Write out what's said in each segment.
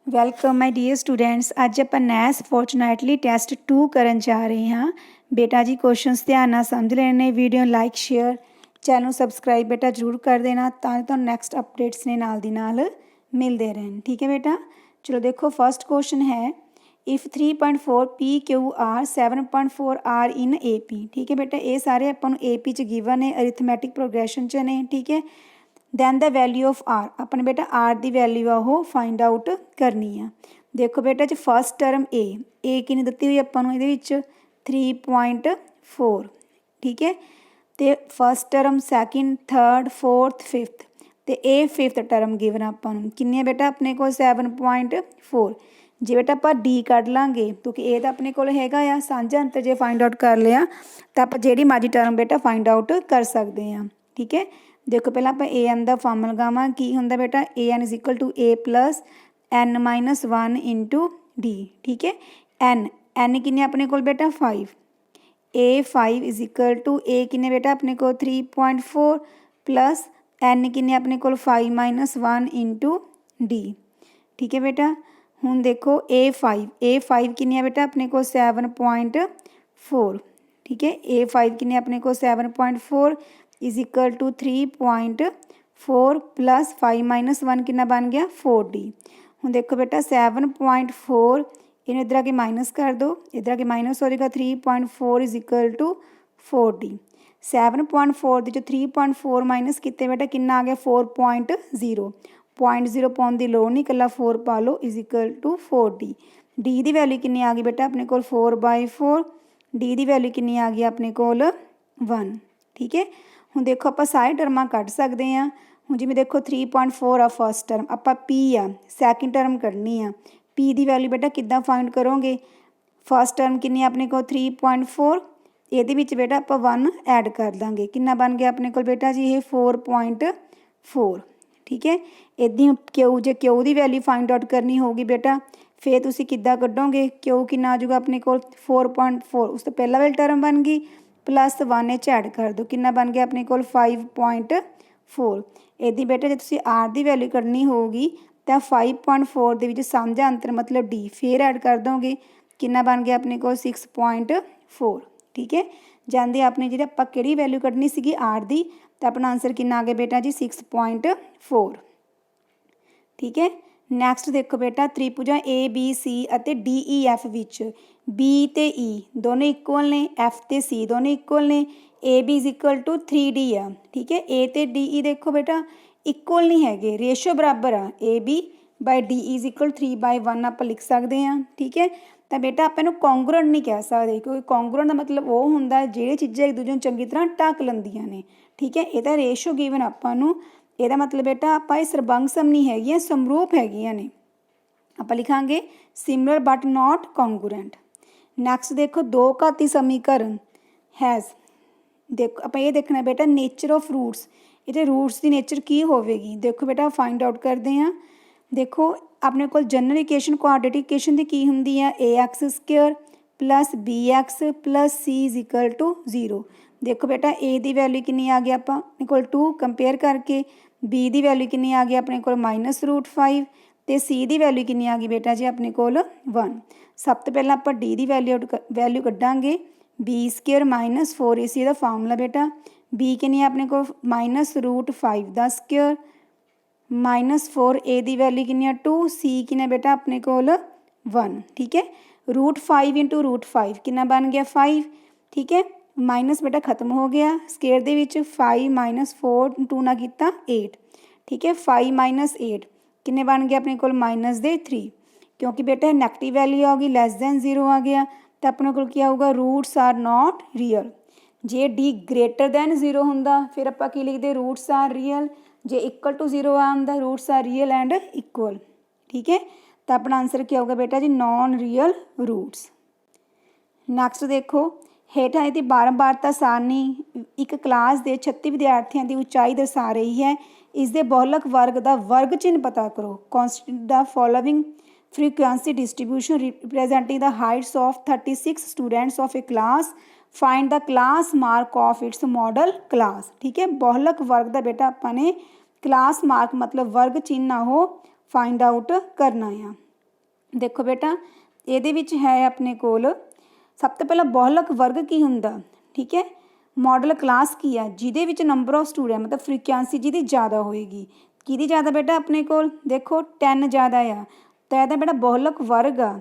Welcome my dear students. ਅੱਜ ਆਪਾਂ ਨੈਸ fortunately test 2 ਕਰਨ ਜਾ ਰਹੇ ਹਾਂ। ਬੇਟਾ ਜੀ ਕੁਐਸਚਨਸ ਧਿਆਨ ਨਾਲ ਸਮਝ ਲੈਣੇ ਨੇ। ਵੀਡੀਓ ਲਾਈਕ ਸ਼ੇਅਰ ਚੈਨਲ ਨੂੰ ਸਬਸਕ੍ਰਾਈਬ ਬੇਟਾ ਜ਼ਰੂਰ ਕਰ ਦੇਣਾ ਤਾਂ ਤੁਹਾਨੂੰ ਨੈਕਸਟ ਅਪਡੇਟਸ ਨੇ ਨਾਲ ਦੀ ਨਾਲ ਮਿਲਦੇ ਰਹਿਣ। ਠੀਕ ਹੈ ਬੇਟਾ, ਚਲੋ ਦੇਖੋ ਫਸਟ ਕੁਐਸਚਨ ਹੈ if 3.4 PQR 7.4 R in AP। ਠੀਕ ਹੈ ਬੇਟਾ, ਇਹ ਸਾਰੇ ਆਪਾਂ ਨੂੰ AP 'ਚ ਗਿਵਨ ਨੇ, ਅਰਿਥਮੈਟਿਕ ਪ੍ਰੋਗਰੈਸ਼ਨ 'ਚ ਨੇ। ਠੀਕ ਹੈ, then the value of R, ਆਪਣੇ ਬੇਟਾ ਆਰ ਦੀ ਵੈਲਿਊ ਆ ਉਹ ਫਾਈਂਡ ਆਊਟ ਕਰਨੀ ਆ। ਦੇਖੋ ਬੇਟਾ ਜੀ ਫਸਟ ਟਰਮ ਏ ਕਿੰਨੀ ਦਿੱਤੀ ਹੋਈ ਆਪਾਂ ਨੂੰ ਇਹਦੇ ਵਿੱਚ 3.4। ਠੀਕ ਹੈ, ਅਤੇ first term second third fourth fifth, ਅਤੇ ਇਹ ਫਿਫਥ ਟਰਮ ਗਿਵਨ ਆਪਾਂ ਨੂੰ ਕਿੰਨੀ ਆ ਬੇਟਾ ਆਪਣੇ ਕੋਲ 7.4। ਜੇ ਬੇਟਾ ਆਪਾਂ ਡੀ ਕੱਢ ਲਾਂਗੇ ਕਿਉਂਕਿ ਇਹ ਤਾਂ ਆਪਣੇ ਕੋਲ ਹੈਗਾ ਆ ਸਾਂਝਾ ਅੰਤਰ, ਜੇ ਫਾਈਂਡ ਆਊਟ ਕਰ ਲਿਆ ਤਾਂ ਆਪਾਂ ਜਿਹੜੀ ਮਰਜ਼ੀ ਟਰਮ ਬੇਟਾ ਫਾਈਂਡ ਆਊਟ ਕਰ ਸਕਦੇ ਹਾਂ। ਠੀਕ ਹੈ, ਦੇਖੋ ਪਹਿਲਾਂ ਆਪਾਂ ਏ ਐਨ ਦਾ ਫਾਰਮੂਲਾ ਲਗਾਵਾਂ। ਕੀ ਹੁੰਦਾ ਬੇਟਾ a n is equal to a plus n minus 1 into d. ਠੀਕ ਹੈ, ਐਨ ਕਿੰਨੇ ਆਪਣੇ ਕੋਲ ਬੇਟਾ 5, a 5 is equal to a ਕਿੰਨੇ ਬੇਟਾ ਆਪਣੇ ਕੋਲ 3.4 ਪਲਸ ਐਨ ਕਿੰਨੇ ਆਪਣੇ ਕੋਲ 5 ਮਾਈਨਸ 1 ਇੰਟੂ ਡੀ। ਠੀਕ ਹੈ ਬੇਟਾ, ਹੁਣ ਦੇਖੋ ਏ 5 ਕਿੰਨੀ ਆ ਬੇਟਾ ਆਪਣੇ ਕੋਲ 7.4। ਠੀਕ ਹੈ, ਏ 5 ਕਿੰਨੇ ਆਪਣੇ ਕੋਲ 7.4 is equal to 3.4 plus 5 minus 1 ਕਿੰਨਾ ਬਣ ਗਿਆ 4D। ਹੁਣ ਦੇਖੋ ਬੇਟਾ 7.4 ਇਹਨੂੰ ਇੱਧਰ ਆ ਕੇ ਮਾਈਨਸ ਕਰ ਦਿਓ, ਇੱਧਰ ਆ ਕੇ ਮਾਈਨਸ ਹੋ ਜਾਏਗਾ 3.4 ਇਜ਼ ਇਕੁਅਲ ਟੂ 4D। 7.4 ਦੇ 'ਚੋਂ 3.4 ਮਾਈਨਸ ਕੀਤੇ ਬੇਟਾ ਕਿੰਨਾ ਆ ਗਿਆ 4.0। 0.0 ਪਾਉਣ ਦੀ ਲੋੜ ਨਹੀਂ, ਇਕੱਲਾ 4 ਪਾ ਲਓ is equal to 4D। D ਦੀ ਵੈਲਿਊ ਕਿੰਨੀ ਆ ਗਈ ਬੇਟਾ ਆਪਣੇ ਕੋਲ 4/4। ਡੀ ਦੀ ਵੈਲਿਊ ਕਿੰਨੀ ਆ ਗਈ ਆਪਣੇ ਕੋਲ 1। ਠੀਕ ਹੈ, ਹੁਣ ਦੇਖੋ ਆਪਾਂ ਸਾਰੇ ਟਰਮਾਂ ਕੱਢ ਸਕਦੇ ਹਾਂ। ਹੁਣ ਜਿਵੇਂ ਦੇਖੋ 3.4 ਆ ਫਸਟ ਟਰਮ, ਆਪਾਂ ਪੀ ਆ ਸੈਕਿੰਡ ਟਰਮ ਕੱਢਣੀ ਆ। ਪੀ ਦੀ ਵੈਲਿਊ ਬੇਟਾ ਕਿੱਦਾਂ ਫਾਈਂਡ ਕਰੋਗੇ? ਫਸਟ ਟਰਮ ਕਿੰਨੀ ਆਪਣੇ ਕੋਲ 3.4, ਇਹਦੇ ਵਿੱਚ ਬੇਟਾ ਆਪਾਂ 1 ਐਡ ਕਰ ਦਾਂਗੇ, ਕਿੰਨਾ ਬਣ ਗਿਆ ਆਪਣੇ ਕੋਲ ਬੇਟਾ ਜੀ ਇਹ 4.4। ਠੀਕ ਹੈ, ਇੱਦਾਂ ਕਿਊ, ਜੇ ਕਿਊ ਦੀ ਵੈਲਿਊ ਫਾਈਂਡ ਆਊਟ ਕਰਨੀ ਹੋਊਗੀ ਬੇਟਾ ਫਿਰ ਤੁਸੀਂ ਕਿੱਦਾਂ ਕੱਢੋਗੇ? ਕਿਊ ਕਿੰਨਾ ਆ ਜਾਊਗਾ ਆਪਣੇ ਕੋਲ 4.4, ਉਸ ਤੋਂ ਪਹਿਲਾਂ ਵਾਲੀ ਟਰਮ ਬਣ ਗਈ ਪਲੱਸ 1 ਇਹ 'ਚ ਐਡ ਕਰ ਦਿਓ, ਕਿੰਨਾ ਬਣ ਗਿਆ ਆਪਣੇ ਕੋਲ 5.4। ਇਹਦੀ ਬੇਟਾ ਜੇ ਤੁਸੀਂ ਆਰ ਦੀ ਵੈਲਿਊ ਕੱਢਣੀ ਹੋਊਗੀ ਤਾਂ 5.4 ਦੇ ਵਿੱਚ ਸਾਂਝਾ ਅੰਤਰ ਮਤਲਬ ਡੀ ਫੇਰ ਐਡ ਕਰ ਦੋਗੇ, ਕਿੰਨਾ ਬਣ ਗਿਆ ਆਪਣੇ ਕੋਲ 6.4। ਠੀਕ ਹੈ, ਜਾਂਦੇ ਆਪਣੇ ਜਿਹੜੇ ਆਪਾਂ ਕਿਹੜੀ ਵੈਲਿਊ ਕੱਢਣੀ ਸੀਗੀ ਆਰ ਦੀ, ਤਾਂ ਆਪਣਾ ਆਂਸਰ ਕਿੰਨਾ ਆ ਗਿਆ ਬੇਟਾ ਜੀ 6.4। ਠੀਕ ਹੈ, ਨੈਕਸਟ ਦੇਖੋ ਬੇਟਾ ਤ੍ਰਿਭੁਜਾਂ ਏ ਬੀ ਸੀ ਅਤੇ ਡੀ ਈ ਐਫ ਵਿੱਚ ਬੀ ਅਤੇ ਈ ਦੋਨੇ ਇਕੁਅਲ ਨੇ, ਐਫ ਅਤੇ ਸੀ ਦੋਨੇ ਇਕੁਅਲ ਨੇ, A B is equal to 3D ਆ। ਠੀਕ ਹੈ, ਏ ਅਤੇ ਡੀ ਈ ਦੇਖੋ ਬੇਟਾ ਇਕੁਅਲ ਨਹੀਂ ਹੈਗੇ, ਰੇਸ਼ੋ ਬਰਾਬਰ ਆ, A B by D is equal 3/1 ਆਪਾਂ ਲਿਖ ਸਕਦੇ ਹਾਂ। ਠੀਕ ਹੈ, ਤਾਂ ਬੇਟਾ ਆਪਾਂ ਇਹਨੂੰ ਕੋਂਗਰੂਐਂਟ ਨਹੀਂ ਕਹਿ ਸਕਦੇ ਕਿਉਂਕਿ ਕੋਂਗਰੂਐਂਟ ਦਾ ਮਤਲਬ ਉਹ ਹੁੰਦਾ ਜਿਹੜੀ ਚੀਜ਼ਾਂ ਇੱਕ ਦੂਜੇ ਨੂੰ ਚੰਗੀ ਤਰ੍ਹਾਂ ਢੱਕ ਲੈਂਦੀਆਂ ਨੇ। ਠੀਕ ਹੈ, ਇਹਦਾ ਰੇਸ਼ੋ ਗਿਵਨ ਆਪਾਂ ਨੂੰ, ਇਹਦਾ ਮਤਲਬ ਬੇਟਾ ਆਪਾਂ ਇਹ ਸਰਬੰਗਸਮ ਨਹੀਂ ਹੈਗੀਆਂ, ਸਮਰੂਪ ਹੈਗੀਆਂ ਨੇ। ਆਪਾਂ ਲਿਖਾਂਗੇ ਸਿਮਿਲਰ ਬਟ ਨਾਟ ਕੋਂਗਰੂਐਂਟ। ਨੈਕਸਟ ਦੇਖੋ ਦੋ ਘਾਤੀ ਸਮੀਕਰਨ ਹੈਜ਼, ਦੇਖੋ ਆਪਾਂ ਇਹ ਦੇਖਣਾ ਬੇਟਾ ਨੇਚਰ ਆਫ ਰੂਟਸ, ਇਹਦੇ ਰੂਟਸ ਦੀ ਨੇਚਰ ਕੀ ਹੋਵੇਗੀ? ਦੇਖੋ ਬੇਟਾ ਫਾਈਂਡ ਆਊਟ ਕਰਦੇ ਹਾਂ। ਦੇਖੋ ਆਪਣੇ ਕੋਲ ਜਨਰਲ ਇਕੁਏਸ਼ਨ ਕੁਆਡਰੇਟਿਕ ਇਕੁਏਸ਼ਨ ਦੀ ਕੀ ਹੁੰਦੀ ਆ ax² plus bx plus c is equal to 0। ਦੇਖੋ ਬੇਟਾ a ਦੀ ਵੈਲਿਊ ਕਿੰਨੀ ਆ ਗਈ ਆਪਾਂ ਆਪਣੇ ਕੋਲ 2 ਕੰਪੇਅਰ ਕਰਕੇ, b ਦੀ ਵੈਲਿਊ ਕਿੰਨੀ ਆ ਗਈ ਆਪਣੇ ਕੋਲ -√5 ਅਤੇ c ਦੀ ਵੈਲਿਊ ਕਿੰਨੀ ਆ ਗਈ ਬੇਟਾ ਜੀ ਆਪਣੇ ਕੋਲ 1। ਸਭ ਤੋਂ ਪਹਿਲਾਂ ਆਪਾਂ d ਦੀ ਵੈਲਿਊ ਕੱਢਾਂਗੇ, b² -4ac ਇਹਦਾ ਫਾਰਮੂਲਾ ਬੇਟਾ। b ਕਿੰਨੀ ਆ ਆਪਣੇ ਕੋਲ -√5 ਦਾ ਸਕੁਅਰ -4a ਦੀ ਵੈਲਿਊ ਕਿੰਨੀ ਆ 2, c ਕਿੰਨਾ ਬੇਟਾ ਆਪਣੇ ਕੋਲ 1। ਠੀਕ ਹੈ, √5 ਇੰਟੂ √5 ਕਿੰਨਾ ਬਣ ਗਿਆ 5। ਠੀਕ ਹੈ, ਮਾਈਨਸ ਬੇਟਾ ਖਤਮ ਹੋ ਗਿਆ ਸਕੁਅਰ ਦੇ ਵਿੱਚ, 5 - 4 2 ਨਾਲ ਕੀਤਾ 8। ਠੀਕ ਹੈ, 5 - 8 ਕਿੰਨੇ ਬਣ ਗਏ ਆਪਣੇ ਕੋਲ -3, ਕਿਉਂਕਿ ਬੇਟਾ ਨੈਗੇਟਿਵ ਵੈਲਿਊ ਆ ਗਈ ਲੈਸ ਦੈਨ 0 ਆ ਗਿਆ, ਤਾਂ ਆਪਣੇ ਕੋਲ ਕੀ ਆਊਗਾ ਰੂਟਸ ਆਰ ਨਾਟ ਰੀਅਲ। ਜੇ ਡੀ ਗ੍ਰੇਟਰ ਦੈਨ 0 ਹੁੰਦਾ ਫਿਰ ਆਪਾਂ ਕੀ ਲਿਖਦੇ ਰੂਟਸ ਆਰ ਰੀਅਲ, ਜੇ ਇਕੁਅਲ ਟੂ 0 ਆਉਂਦਾ roots are real and equal. ਠੀਕ ਹੈ, ਤਾਂ ਆਪਣਾ ਆਂਸਰ ਕੀ ਆਊਗਾ ਬੇਟਾ ਜੀ ਨੋਨ ਰੀਅਲ ਰੂਟਸ। ਨੈਕਸਟ ਦੇਖੋ ਹੇਠਾਂ ਇਹਦੀ ਬਾਰੰਬਾਰਤਾ ਸਾਰਣੀ ਇੱਕ ਕਲਾਸ ਦੇ 36 ਵਿਦਿਆਰਥੀਆਂ ਦੀ ਉਚਾਈ ਦਰਸਾ ਰਹੀ ਹੈ, ਇਸ ਦੇ ਬਹੁਲਕ ਵਰਗ ਦਾ ਵਰਗ ਚਿੰਨ੍ਹ ਪਤਾ ਕਰੋ। Consider the following frequency distribution representing the heights of 36 students of a class, find the class mark of its model class। ठीक है, बहुलक वर्ग का बेटा अपने क्लास मार्क मतलब वर्ग चिन्ह आ वो फाइंड आउट करना है। देखो बेटा ਇਹਦੇ ਵਿੱਚ ਹੈ ਆਪਣੇ ਕੋਲ ਸਭ ਤੋਂ ਪਹਿਲਾਂ ਬਹੁਲਕ ਵਰਗ ਕੀ ਹੁੰਦਾ, ਠੀਕ ਹੈ। ਮਾਡਲ ਕਲਾਸ ਕੀ ਆ, ਜਿਹਦੇ ਵਿੱਚ ਨੰਬਰ ਆਫ ਸਟੂਡੈਂਟ ਮਤਲਬ ਫ੍ਰੀਕੁਐਂਸੀ ਜਿਹਦੀ ਜ਼ਿਆਦਾ ਹੋਏਗੀ। ਕਿਹਦੀ ਜ਼ਿਆਦਾ ਬੇਟਾ ਆਪਣੇ ਕੋਲ ਦੇਖੋ 10 ਜ਼ਿਆਦਾ ਆ, ਤਾਂ ਇਹਦਾ ਬੇਟਾ ਬਹੁਲਕ ਵਰਗ ਆ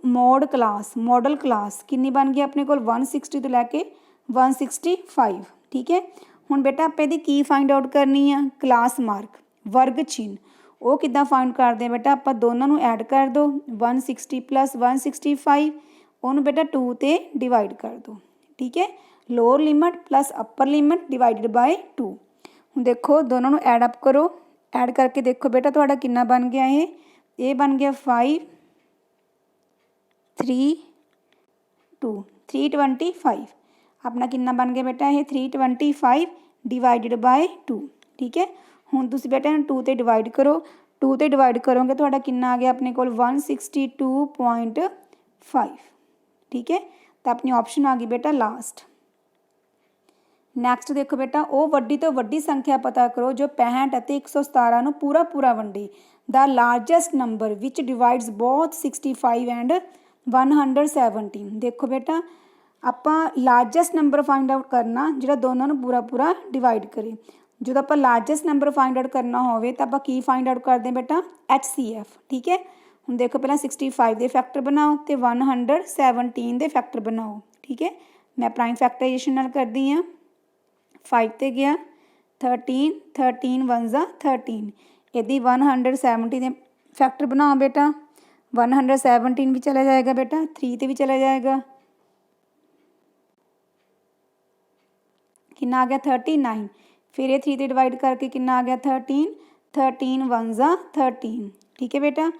ਮੋਡਲ ਕਲਾਸ ਕਿੰਨੀ ਬਣ ਗਈ ਆਪਣੇ ਕੋਲ 160 ਤੋਂ ਲੈ ਕੇ 165, ਠੀਕ ਹੈ। ਹੁਣ ਬੇਟਾ ਆਪਾਂ ਇਹਦੀ ਕੀ ਫਾਈਂਡ ਆਊਟ ਕਰਨੀ ਆ, ਕਲਾਸ ਮਾਰਕ ਵਰਗ ਚਿੰਨ੍ਹ ਉਹ ਕਿੱਦਾਂ ਫਾਈਂਡ ਕਰਦੇ ਆ ਬੇਟਾ, ਆਪਾਂ ਦੋਨਾਂ ਨੂੰ ਐਡ ਕਰ ਦਿਓ 160 + 165 ਉਹਨੂੰ ਬੇਟਾ 2 ਤੇ ਡਿਵਾਈਡ ਕਰ ਦਿਓ, ਠੀਕ ਹੈ। ਲੋਅਰ ਲਿਮਟ ਪਲੱਸ ਅਪਰ ਲਿਮਟ ਡਿਵਾਈਡਡ ਬਾਏ 2। ਹੁਣ ਦੇਖੋ ਦੋਨਾਂ ਨੂੰ ਐਡ ਅਪ ਕਰੋ, ਐਡ ਕਰਕੇ ਦੇਖੋ ਬੇਟਾ ਤੁਹਾਡਾ ਕਿੰਨਾ ਬਣ ਗਿਆ, ਇਹ ਬਣ ਗਿਆ 5 3 2 325 ਆਪਣਾ ਕਿੰਨਾ ਬਣ ਗਿਆ ਬੇਟਾ ਇਹ 325 ਡਿਵਾਈਡਡ ਬਾਏ 2, ਠੀਕ ਹੈ। ਹੁਣ ਤੁਸੀਂ ਬੇਟਾ ਇਹਨੂੰ 2 ਤੇ ਡਿਵਾਈਡ ਕਰੋ, 2 ਤੇ ਡਿਵਾਈਡ ਕਰੋਗੇ ਤੁਹਾਡਾ ਕਿੰਨਾ ਆ ਗਿਆ ਆਪਣੇ ਕੋਲ 162.5, ਠੀਕ ਹੈ। ਤਾਂ ਆਪਣੀ ਆਪਸ਼ਨ ਆ ਗਈ ਬੇਟਾ ਲਾਸਟ। ਨੈਕਸਟ ਦੇਖੋ ਬੇਟਾ ਉਹ ਵੱਡੀ ਤੋਂ ਵੱਡੀ ਸੰਖਿਆ ਪਤਾ ਕਰੋ ਜੋ 65 ਅਤੇ 117 ਨੂੰ ਪੂਰਾ ਵੰਡੇ। The largest number which divides both 65 and 117। ਦੇਖੋ ਬੇਟਾ ਆਪਾਂ ਲਾਰਜੈਸਟ ਨੰਬਰ ਫਾਈਂਡ ਆਊਟ ਕਰਨਾ ਜਿਹੜਾ ਦੋਨਾਂ ਨੂੰ ਪੂਰਾ ਡਿਵਾਈਡ ਕਰੇ। ਜਦੋਂ ਆਪਾਂ ਲਾਰਜੈਸਟ ਨੰਬਰ ਫਾਈਂਡ ਆਊਟ ਕਰਨਾ ਹੋਵੇ ਤਾਂ ਆਪਾਂ ਕੀ ਫਾਈਂਡ ਆਊਟ ਕਰਦੇ ਹਾਂ ਬੇਟਾ HCF, ਠੀਕ ਹੈ। ਹੁਣ ਦੇਖੋ ਪਹਿਲਾਂ 65 ਦੇ ਫੈਕਟਰ ਬਣਾਓ ਅਤੇ 117 ਦੇ ਫੈਕਟਰ ਬਣਾਓ, ਠੀਕ ਹੈ। ਮੈਂ ਪ੍ਰਾਈਮ ਫੈਕਟਰਾਈਜੇਸ਼ਨ ਨਾਲ ਕਰਦੀ ਹਾਂ। 5 ਤੇ ਗਿਆ 13 13 1 13 ਇਹਦੀ 170 ਦੇ ਫੈਕਟਰ ਬਣਾਓ ਬੇਟਾ 117 ਵੀ ਚਲਾ ਜਾਏਗਾ ਬੇਟਾ 3 ਤੇ ਵੀ ਚਲਾ ਜਾਏਗਾ, ਕਿੰਨਾ ਆ ਗਿਆ 39। ਫਿਰ ਇਹ 3 ਤੇ ਡਿਵਾਈਡ ਕਰਕੇ ਕਿੰਨਾ ਆ ਗਿਆ 13 13 1 13, ਠੀਕ ਹੈ ਬੇਟਾ।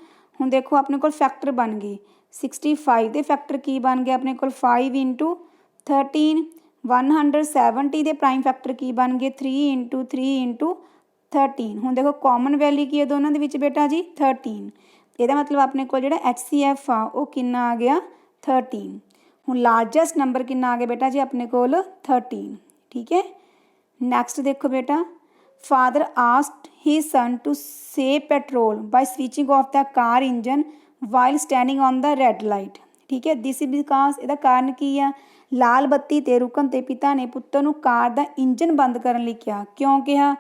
ਹੁਣ ਦੇਖੋ ਆਪਣੇ ਕੋਲ ਫੈਕਟਰ ਬਣ ਗਏ 65 ਦੇ ਫੈਕਟਰ ਕੀ ਬਣ ਗਿਆ ਆਪਣੇ ਕੋਲ 5 × 13 170 ਦੇ ਪ੍ਰਾਈਮ ਫੈਕਟਰ ਕੀ ਬਣ ਗਏ 3 × 3 × 13। ਹੁਣ ਦੇਖੋ ਕਾਮਨ ਵੈਲਿਊ ਕੀ ਹੈ ਦੋਨਾਂ ਦੇ ਵਿੱਚ ਬੇਟਾ ਜੀ 13। ਇਹਦਾ ਮਤਲਬ ਆਪਣੇ ਕੋਲ ਜਿਹੜਾ HCF ਆ ਉਹ ਕਿੰਨਾ ਆ ਗਿਆ 13। ਹੁਣ ਲਾਰਜੈਸਟ ਨੰਬਰ ਕਿੰਨਾ ਆ ਗਿਆ ਬੇਟਾ ਜੀ ਆਪਣੇ ਕੋਲ 13, ਠੀਕ ਹੈ। ਨੈਕਸਟ ਦੇਖੋ ਬੇਟਾ father asked his son to save petrol by switching off the car engine while standing on the red light, ਠੀਕ ਹੈ। ਦਿਸ ਇਜ਼ ਬਿਕਾਜ਼ ਇਹਦਾ ਕਾਰਨ ਕੀ ਆ, ਲਾਲ ਬੱਤੀ 'ਤੇ ਰੁਕਣ 'ਤੇ ਪਿਤਾ ਨੇ ਪੁੱਤਰ ਨੂੰ ਕਾਰ ਦਾ ਇੰਜਨ ਬੰਦ ਕਰਨ ਲਈ ਕਿਹਾ। ਕਿਉਂ ਕਿਹਾ,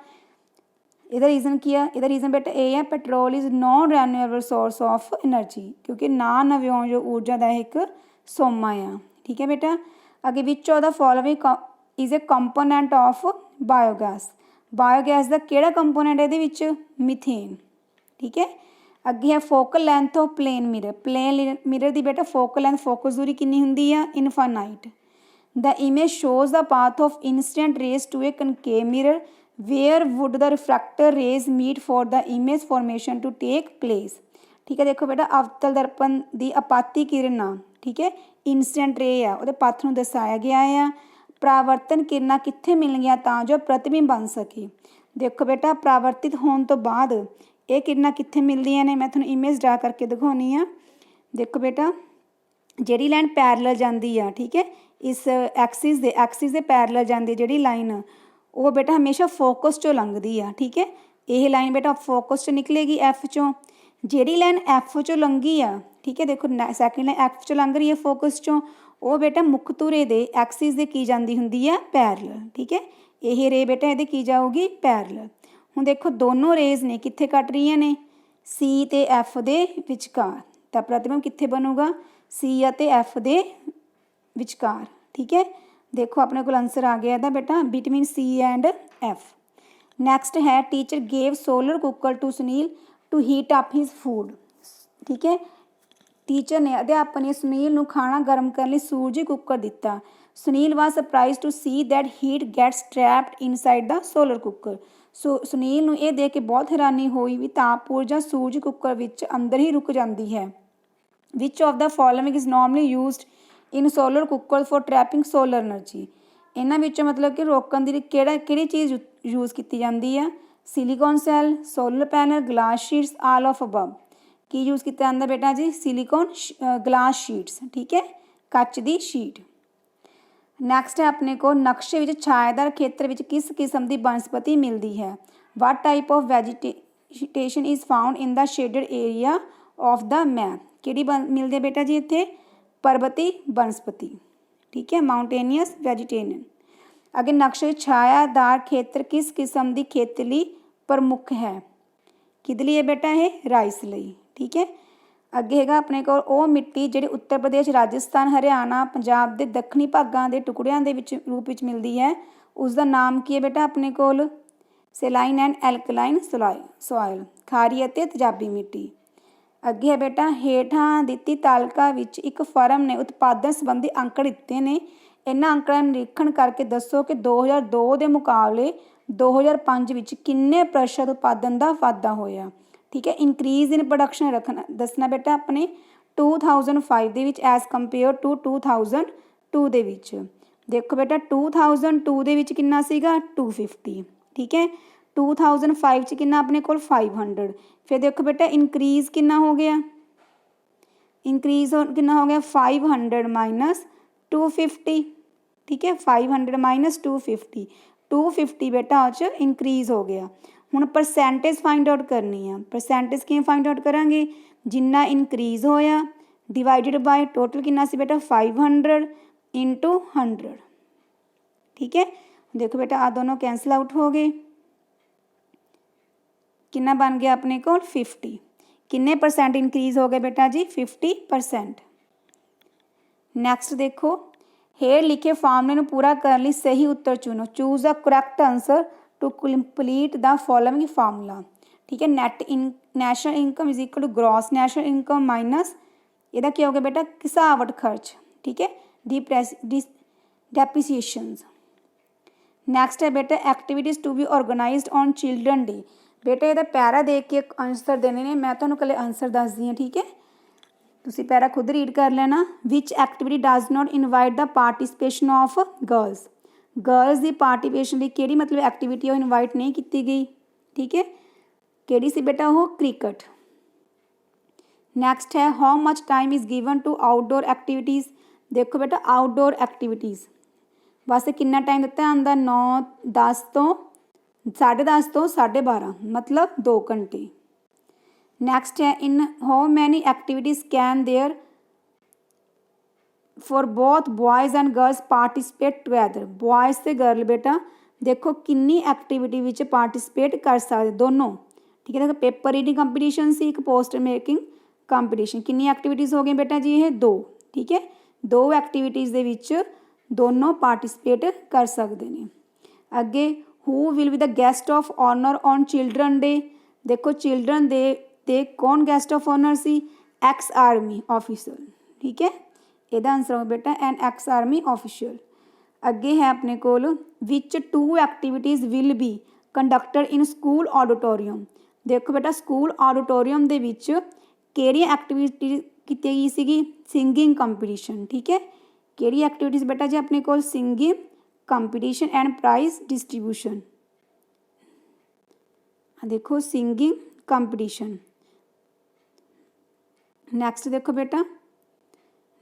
ਇਹਦਾ ਰੀਜ਼ਨ ਕੀ ਆ, ਇਹਦਾ ਰੀਜ਼ਨ ਬੇਟਾ ਇਹ ਆ petrol is non renewable source of energy, ਕਿਉਂਕਿ ਨਾ ਨਵਿਆਉਣਯੋਗ ਊਰਜਾ ਦਾ ਇੱਕ ਸੋਮਾ ਆ, ਠੀਕ ਹੈ ਬੇਟਾ। ਅੱਗੇ ਵਿੱਚ ਉਹਦਾ following is a component of biogas. Biogas ਦਾ ਕਿਹੜਾ ਕੰਪੋਨੈਂਟ ਇਹਦੇ ਵਿੱਚ, ਮਿਥੇਨ, ਠੀਕ ਹੈ। ਅੱਗੇ ਹੈ focal length of plane mirror ਦੀ ਬੇਟਾ ਫੋਕਲ ਲੈਂਥ ਫੋਕਸ ਦੂਰੀ ਕਿੰਨੀ ਹੁੰਦੀ ਆ, infinite. The image shows the path of incident rays to a concave mirror where would the refracted rays meet for the image formation to take place, ਠੀਕ ਹੈ। ਦੇਖੋ ਬੇਟਾ ਅਵਤਲ ਦਰਪਣ ਦੀ ਆਪਾਤੀ ਕਿਰਨ, ਠੀਕ ਹੈ, ਇੰਸੀਡੈਂਟ ਰੇ ਆ ਉਹਦੇ ਪੱਥ ਨੂੰ ਦਰਸਾਇਆ ਗਿਆ ਆ। ਪਰਾਵਰਤਨ ਕਿਰਨਾਂ ਕਿੱਥੇ ਮਿਲਣਗੀਆਂ ਤਾਂ ਜੋ ਪ੍ਰਤੀਬਿੰਬ ਬਣ ਸਕੇ। ਦੇਖੋ ਬੇਟਾ ਪਰਾਵਰਤਿਤ ਹੋਣ ਤੋਂ ਬਾਅਦ ਇਹ ਕਿਰਨਾਂ ਕਿੱਥੇ ਮਿਲਦੀਆਂ ਨੇ, ਮੈਂ ਤੁਹਾਨੂੰ ਇਮੇਜ ਡਰਾ ਕਰਕੇ ਦਿਖਾਉਂਦੀ ਹਾਂ। ਦੇਖੋ ਬੇਟਾ ਜਿਹੜੀ ਲਾਈਨ ਪੈਰਲਲ ਜਾਂਦੀ ਆ, ਠੀਕ ਹੈ, ਇਸ ਐਕਸਿਸ ਦੇ ਪੈਰਲਲ ਜਾਂਦੀ ਜਿਹੜੀ ਲਾਈਨ ਉਹ ਬੇਟਾ ਹਮੇਸ਼ਾ ਫੋਕਸ 'ਚੋਂ ਲੰਘਦੀ ਆ, ਠੀਕ ਹੈ। ਇਹ ਲਾਈਨ ਬੇਟਾ ਫੋਕਸ 'ਚੋਂ ਨਿਕਲੇਗੀ F 'ਚੋਂ। ਜਿਹੜੀ ਲਾਈਨ F 'ਚੋਂ ਲੰਘੀ ਆ, ਠੀਕ ਹੈ, ਦੇਖੋ ਸੈਕਿੰਡ ਲਾਈਨ F 'ਚੋਂ ਲੰਘ ਰਹੀ ਹੈ ਫੋਕਸ 'ਚੋਂ, ਉਹ ਬੇਟਾ ਮੁੱਖ ਧੁਰੇ ਦੇ ਐਕਸਿਸ ਦੇ ਕੀ ਜਾਂਦੀ ਹੁੰਦੀ ਆ, ਪੈਰਲਲ, ਠੀਕ ਹੈ। ਇਹ ਰੇ ਬੇਟਾ ਇਹਦੇ ਕੀ ਜਾਊਗੀ, ਪੈਰਲਲ। ਹੁਣ ਦੇਖੋ ਦੋਨੋਂ ਰੇਜ਼ ਨੇ ਕਿੱਥੇ ਕੱਟ ਰਹੀਆਂ ਨੇ, C ਅਤੇ F ਦੇ ਵਿਚਕਾਰ, ਤਾਂ ਪ੍ਰਤੀਬਿੰਬ ਕਿੱਥੇ ਬਣੂਗਾ, C ਅਤੇ F ਦੇ ਵਿਚਕਾਰ, ਠੀਕ ਹੈ। ਦੇਖੋ ਆਪਣੇ ਕੋਲ ਆਂਸਰ ਆ ਗਿਆ ਇਹਦਾ ਬੇਟਾ between C and F। Next ਹੈ teacher gave solar cooker to Sunil to heat up his food, ਠੀਕ ਹੈ। ਟੀਚਰ ਨੇ ਅਧਿਆਪਕ ਨੇ ਸੁਨੀਲ ਨੂੰ ਖਾਣਾ ਗਰਮ ਕਰਨ ਲਈ ਸੂਰਜੀ ਕੁੱਕਰ ਦਿੱਤਾ। Sunil was surprise to see that heat gets trapped inside the solar cooker. Sunil ਨੂੰ ਇਹ ਦੇਖ ਕੇ ਬਹੁਤ ਹੈਰਾਨੀ ਹੋਈ ਵੀ ਤਾਪ ਊਰਜਾ ਸੂਰਜੀ ਕੁੱਕਰ ਵਿੱਚ ਅੰਦਰ ਹੀ ਰੁਕ ਜਾਂਦੀ ਹੈ। Which of the following is normally used in solar cooker for trapping solar energy. ਇਹਨਾਂ ਵਿੱਚੋਂ ਮਤਲਬ ਕਿ ਰੋਕਣ ਦੀ ਲਈ ਕਿਹੜੀ ਚੀਜ਼ ਯੂਜ਼ ਕੀਤੀ ਜਾਂਦੀ ਆ, silicon cell, solar panel, glass sheets, all of above. ਕੀ ਯੂਜ਼ ਕੀਤਾ ਜਾਂਦਾ ਬੇਟਾ ਜੀ, ਸਿਲੀਕॉन ਗਲਾਸ ਸ਼ੀਟਸ, ਠੀਕ ਹੈ, ਕੱਚ ਦੀ ਸ਼ੀਟ। ਨੈਕਸਟ ਹੈ ਆਪਣੇ ਕੋਲ ਨਕਸ਼ੇ ਵਿੱਚ ਛਾਇੇਦਾਰ ਖੇਤਰ ਵਿੱਚ ਕਿਸ ਕਿਸਮ ਦੀ ਬਨਸਪਤੀ ਮਿਲਦੀ ਹੈ। What type of vegetation is found in the shaded area of the map किहड़ी मिलती है बेटा जी इत्थे पर्वती बनस्पति, ठीक है, माउंटेनियस वैजीटेरियन। अगे नक्शे छायादार खेत्र किस किस्म की खेती लई प्रमुख है, किहदे लई है बेटा ये राइस लई, ठीक है। अगे हैगा अपने कोल ਉਹ मिट्टी ਜਿਹੜੀ उत्तर प्रदेश राजस्थान हरियाणा पंजाब के दक्षिणी भागों के टुकड़िਆਂ ਦੇ ਵਿੱਚ रूप ਵਿੱਚ मिलती है, उसका नाम की है बेटा अपने कोल सैलाइन एंड एल्कलाइन सॉयल खारी ਅਤੇ तेजाबी मिट्टी। अगे है बेटा हेठां दित्ती तालिका विच एक फर्म ने उत्पादन संबंधी अंकड़े दिते ने, इन्हां अंकड़िਆਂ ਦਾ निरीखण करके दसो कि 2002 के मुकाबले 2005 विच किन्ने प्रतिशत उत्पादन का वाधा होया, ठीक है। इंक्रीज इन प्रोडक्शन रखना दसना बेटा अपने 2005 ਦੇ ਵਿੱਚ एज कंपेयर टू 2002 ਦੇ ਵਿੱਚ। देखो बेटा 2002 ਦੇ ਵਿੱਚ किन्ना सीगा 250, ठीक है, 2005 ਚ किन्ना अपने कोल 500। फिर देखो बेटा इंक्रीज किन्ना हो गया, इंक्रीज किन्ना हो गया 500 माइनस 250, ठीक है, 500 माइनस 250, 250 बेटा आज इंक्रीज हो गया। हुण परसेंटेज फाइंड आउट करनी है, परसेंटेज किवें फाइंड आउट करांगे, जिन्ना इंक्रीज होया डिवाइडेड बाय टोटल किन्ना सी बेटा 500 इंटू 100, ठीक है। देखो बेटा आ दोनों कैंसल आउट हो गए, किन्ना बन गया अपने को 50, किन्ने परसेंट इंक्रीज हो गए बेटा जी 50%। नैक्सट देखो हेर लिखे फार्मूले नूं पूरा करने लई सही उत्तर चुनो, choose the correct answer to complete the following formula, ठीक है। National income is equal to gross national income minus इहदा क्या हो गया बेटा घिसावट खर्च, ठीक है, डेप्रीसीएशंस। नैक्सट है बेटा activities to be organised on children day, बेटा ਇਹਦਾ पैरा देख के आंसर देने ने, मैं ਤੁਹਾਨੂੰ कल आंसर दसदी हाँ, ठीक है, ਤੁਸੀਂ पैरा खुद रीड कर लेना। Which activity does not invite the participation of girls, girls की पार्टिसिपेशन ਲਈ ਕਿਹੜੀ मतलब एक्टिविटी वो इनवाइट नहीं की गई, ठीक है, ਕਿਹੜੀ सी बेटा वो क्रिकेट। नैक्सट है how much time is given to outdoor activities, देखो बेटा आउटडोर एक्टिविटीज़ वास्ते कितना टाइम दिता आंदा 9:10 तो 10:30 तो 12:30 मतलब 2 घंटे। नैक्सट है in how many activities can there for both boys and girls participate together, boys ते गर्ल बेटा देखो किन्नी एक्टिविटी विच पार्टिसिपेट कर सकते दोनों, ठीक है। देखो पेपर रीडिंग कंपटीशन सी एक पोस्टर मेकिंग कंपटीशन, किन्नी एक्टिविटीज़ हो गई बेटा जी ये 2, ठीक है, 2 एक्टिविटीज़ दे विच दोनों पार्टिसिपेट कर सकते हैं। अगे who will be the guest of honour on children day, देखो चिल्ड्रन डे ते कौन गैसट ऑफ ऑनर सी एक्स आर्मी ऑफिसर, ठीक है, ਇਹਦਾ आंसर हो बेटा एन एक्स आर्मी ऑफिशियल। अगे है अपने कोल विच 2 activities will be conducted in school auditorium, देखो बेटा स्कूल ऑडिटोरियम दे विच केड़ी एक्टिविटी की गई सी सिंगिंग कंपीटीशन, ठीक है, केड़ी एक्टिविटीज़ बेटा जी अपने कोल singing competition and prize distribution, देखो सिंगिंग कंपीटीशन। नैक्सट देखो बेटा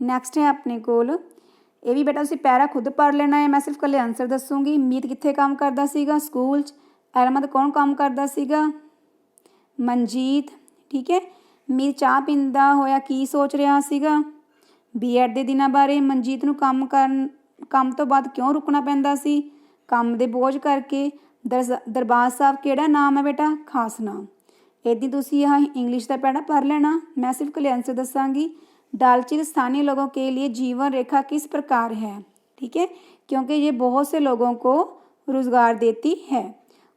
नैक्सट है अपने कोल ये भी बेटा तुसीं पैरा खुद पढ़ लेना है, मैं सिर्फ कल आंसर दसूँगी। मीत कित्थे काम करदा सीगा स्कूल च, अहमद कौन काम करदा सीगा मनजीत, ठीक है। मीत चाह पींदा होया की सोच रहा सीगा बीएड के दिनों बारे, मनजीत नूं काम तो बाद क्यों रुकना पैंदा सी काम दे बोझ करके। दरबार साहब किहड़ा नाम है बेटा खास नाम, इदी तुसीं यह इंग्लिश का पैड़ा पढ़ लेना, मैं सिर्फ कल आंसर दसांगी। डल झील स्थानीय लोगों के लिए जीवन रेखा किस प्रकार है, ठीक है, क्योंकि ये बहुत से लोगों को रोजगार देती है।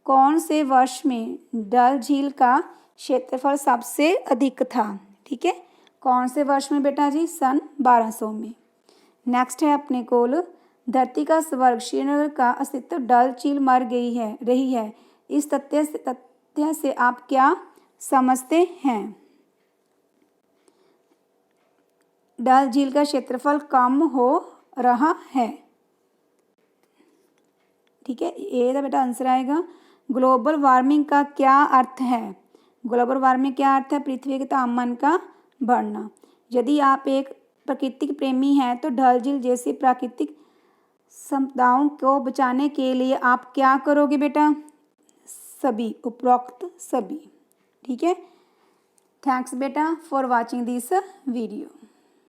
कौन से वर्ष में डल झील का क्षेत्रफल सबसे अधिक था, ठीक है, कौन से वर्ष में बेटा जी सन 1200 में। नेक्स्ट है अपने कोल धरती का स्वर्ग श्रीनगर का अस्तित्व डल झील मर गई है रही है, इस तथ्य से आप क्या समझते हैं। डल झील का क्षेत्रफल कम हो रहा है, ठीक है, ये बेटा आंसर आएगा। ग्लोबल वार्मिंग का क्या अर्थ है, ग्लोबल वार्मिंग क्या अर्थ है पृथ्वी के तापमान का बढ़ना। यदि आप एक प्राकृतिक प्रेमी हैं तो डल झील जैसी प्राकृतिक संपदाओं को बचाने के लिए आप क्या करोगे बेटा, सभी उपरोक्त सभी, ठीक है। थैंक्स बेटा फॉर वाचिंग दिस वीडियो।